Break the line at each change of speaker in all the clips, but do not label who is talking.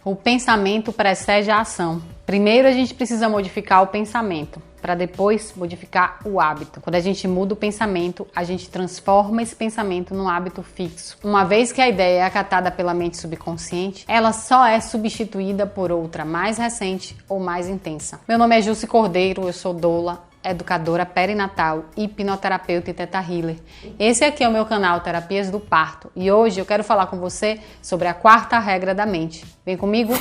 O pensamento precede a ação. Primeiro a gente precisa modificar o pensamento, para depois modificar o hábito. Quando a gente muda o pensamento, a gente transforma esse pensamento num hábito fixo. Uma vez que a ideia é acatada pela mente subconsciente, ela só é substituída por outra mais recente ou mais intensa. Meu nome é Jussi Cordeiro, eu sou doula, educadora perinatal, hipnoterapeuta e Theta Healer. Esse aqui é o meu canal Terapias do Parto e hoje eu quero falar com você sobre a quarta regra da mente. Vem comigo?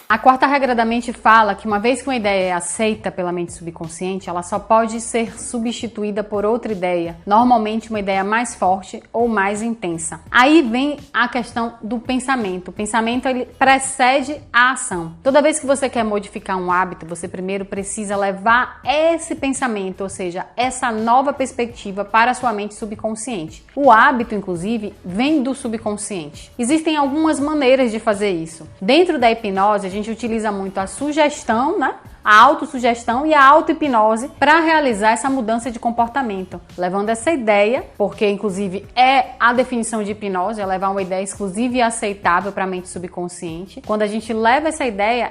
A quarta regra da mente fala que uma vez que uma ideia é aceita pela mente subconsciente, ela só pode ser substituída por outra ideia, normalmente uma ideia mais forte ou mais intensa. Aí vem a questão do pensamento. O pensamento ele precede a ação. Toda vez que você quer modificar um hábito, você primeiro precisa levar esse pensamento, ou seja, essa nova perspectiva para a sua mente subconsciente. O hábito, inclusive, vem do subconsciente. Existem algumas maneiras de fazer isso. Dentro da hipnose, a gente utiliza muito a sugestão, né? A autossugestão e a auto-hipnose para realizar essa mudança de comportamento, levando essa ideia, porque inclusive é a definição de hipnose, é levar uma ideia exclusiva e aceitável para a mente subconsciente. Quando a gente leva essa ideia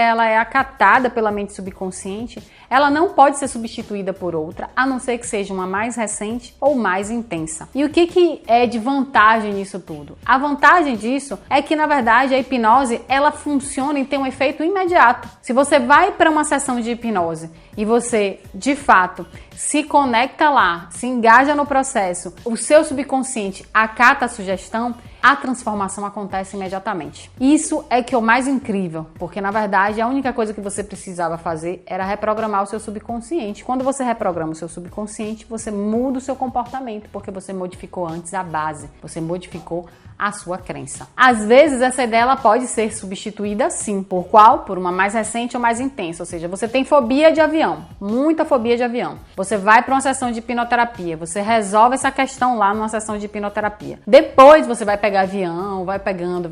ela é acatada pela mente subconsciente, ela não pode ser substituída por outra, a não ser que seja uma mais recente ou mais intensa. E o que é de vantagem nisso tudo? A vantagem disso é que, na verdade, a hipnose, ela funciona e tem um efeito imediato. Se você vai para uma sessão de hipnose e você, de fato, se conecta lá, se engaja no processo, o seu subconsciente acata a sugestão, a transformação acontece imediatamente. Isso é que é o mais incrível, porque na verdade a única coisa que você precisava fazer era reprogramar o seu subconsciente. Quando você reprograma o seu subconsciente, você muda o seu comportamento, porque você modificou antes a base, você modificou a sua crença. Às vezes essa ideia ela pode ser substituída sim. Por qual? Por uma mais recente ou mais intensa. Ou seja, você tem fobia de avião, muita fobia de avião. Você vai para uma sessão de hipnoterapia, você resolve essa questão lá numa sessão de hipnoterapia. Depois você vai pegar avião, vai pegando,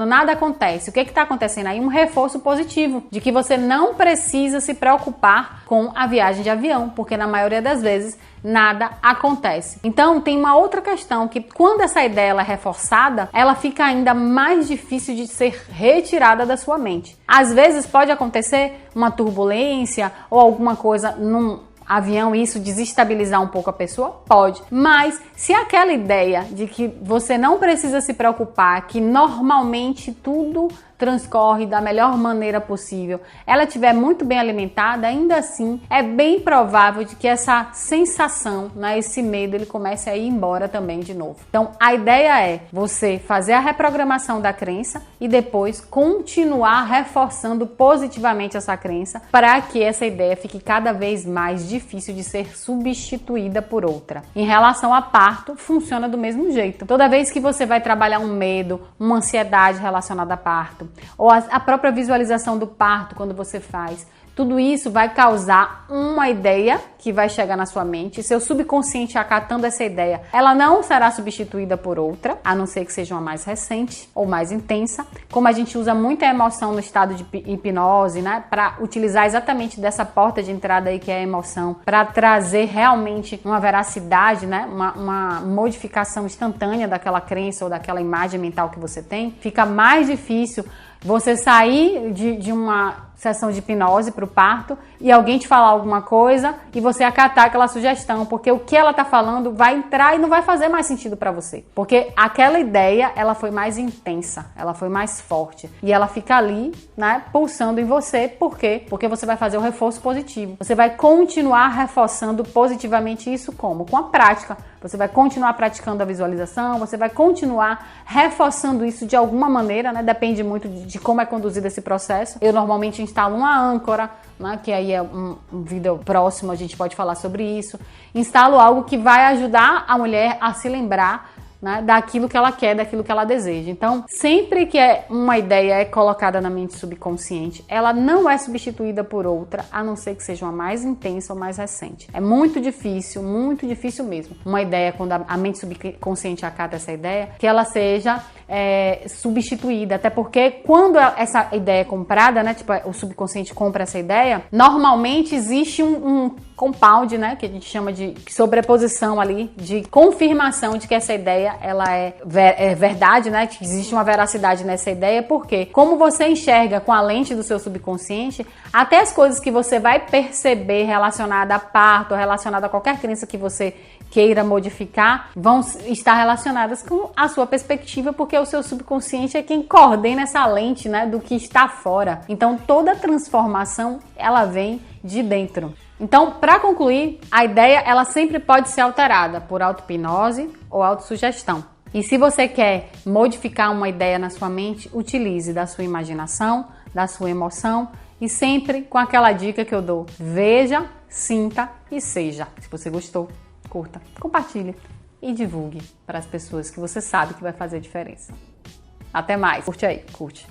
nada acontece. O que está acontecendo aí? Um reforço positivo de que você não precisa se preocupar com a viagem de avião, porque na maioria das vezes nada acontece. Então tem uma outra questão que quando essa ideia ela é reforçada, ela fica ainda mais difícil de ser retirada da sua mente. Às vezes pode acontecer uma turbulência ou alguma coisa num avião e isso desestabilizar um pouco a pessoa? Pode. Mas se aquela ideia de que você não precisa se preocupar, que normalmente tudo transcorre da melhor maneira possível, ela estiver muito bem alimentada, ainda assim é bem provável de que essa sensação, né, esse medo, ele comece a ir embora também de novo. Então a ideia é você fazer a reprogramação da crença e depois continuar reforçando positivamente essa crença para que essa ideia fique cada vez mais difícil de ser substituída por outra. Em relação a parto, funciona do mesmo jeito. Toda vez que você vai trabalhar um medo, uma ansiedade relacionada a parto, ou a própria visualização do parto quando você faz, tudo isso vai causar uma ideia que vai chegar na sua mente, seu subconsciente acatando essa ideia, ela não será substituída por outra, a não ser que seja uma mais recente ou mais intensa. Como a gente usa muita emoção no estado de hipnose, né, para utilizar exatamente dessa porta de entrada aí que é a emoção, para trazer realmente uma veracidade, né, uma modificação instantânea daquela crença ou daquela imagem mental que você tem, fica mais difícil você sair de uma sessão de hipnose para o parto e alguém te falar alguma coisa e você acatar aquela sugestão, porque o que ela tá falando vai entrar e não vai fazer mais sentido para você, porque aquela ideia ela foi mais intensa, ela foi mais forte e ela fica ali, né, pulsando em você. Por quê? Porque você vai fazer o reforço positivo, você vai continuar reforçando positivamente isso como? Com a prática. Você vai continuar praticando a visualização, você vai continuar reforçando isso de alguma maneira, né? Depende muito de como é conduzido esse processo. Eu normalmente instalo uma âncora, né? Que aí é um vídeo próximo, a gente pode falar sobre isso. Instalo algo que vai ajudar a mulher a se lembrar, né, daquilo que ela quer, daquilo que ela deseja. Então, sempre que uma ideia é colocada na mente subconsciente, ela não é substituída por outra, a não ser que seja uma mais intensa ou mais recente. É muito difícil mesmo. Uma ideia, quando a mente subconsciente acata essa ideia, que ela seja substituída. Até porque quando essa ideia é comprada, né, tipo, o subconsciente compra essa ideia, normalmente existe um compound, né, que a gente chama de sobreposição ali, de confirmação de que essa ideia ela é verdade, né, que existe uma veracidade nessa ideia, porque como você enxerga com a lente do seu subconsciente, até as coisas que você vai perceber relacionada a parto, relacionada a qualquer crença que você queira modificar, vão estar relacionadas com a sua perspectiva, porque o seu subconsciente é quem coordena essa lente, né, do que está fora. Então, toda transformação, ela vem de dentro. Então, para concluir, a ideia, ela sempre pode ser alterada por auto-hipnose ou autossugestão. E se você quer modificar uma ideia na sua mente, utilize da sua imaginação, da sua emoção e sempre com aquela dica que eu dou: veja, sinta e seja. Se você gostou, curta, compartilhe e divulgue para as pessoas que você sabe que vai fazer diferença. Até mais. Curte aí. Curte.